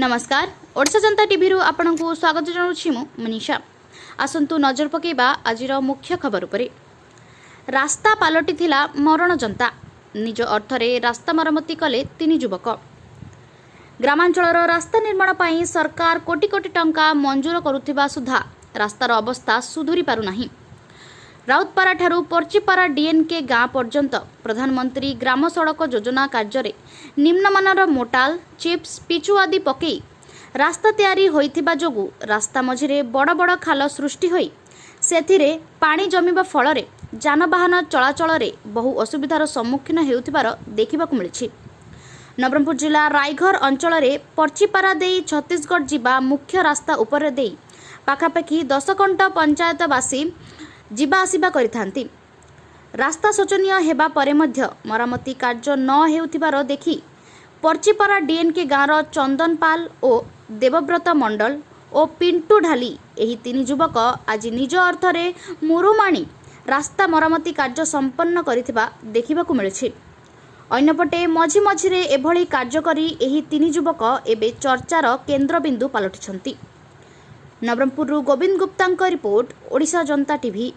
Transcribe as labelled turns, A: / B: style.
A: नमस्कार ओडिशा जनता टीवी रु आपनकु स्वागत जनाउछि मु मनीषा। आसंतु नजर पकेबा आजिर मुख्य खबर उपरे। रास्ता पालटी थिला मरण जनता, निज अर्थरे रास्ता मरम्मती कले तीन युवक। ग्रामांचलर रास्ता निर्माण पई सरकार कोटी कोटी टंका मंजूर करुथिबा सुधा रास्तार अवस्था सुधुरी पारु नाही। राउतपारा ठारू पर्चीपारा डीएनके गाँ पर्यंत प्रधानमंत्री ग्राम सड़क योजना कार्य निम्नमानर मोटाल चिप्स पिचु आदि पकई रास्ता तैयारी होइथिबा जोगु रास्ता मझिरे बड़ बड़ खाल सृष्टि होई सेथिरे पानी जमिबा फलरे जानवाहन चलाचल रे बहु असुविधार सम्मुखीन हेउथिबार देखिबाकु मिलिछि। नवरंगपुर जिला रायघर अंचल रे पर्चीपारा देई छत्तीसगढ़ जिबा मुख्य रास्ता उपरे देई पाखापाखि 10 कंट पंचायतवासी जिबा आसिबा करिथांती। रास्ता शोचनीय हेबा परे मध्य मरामती कार्य न हेउथिबार देखि पर्चीपारा डीएनके गाँर चंदन पाल और देवव्रत मंडल और पिंटू ढाली एही तीन युवक आज निज अर्थरे मुरुमाणी रास्ता मरामती कार्य संपन्न करिथिबा देखिबाकु मिलिछि। अन्यपटे मझी मझिरे एभली कार्य करी एही तीन युवक एबे चर्चार केन्द्रबिंदु पालटिछंती। नवरंगपुर गोविंद गुप्ता रिपोर्ट, ओडिशा जनता टीवी।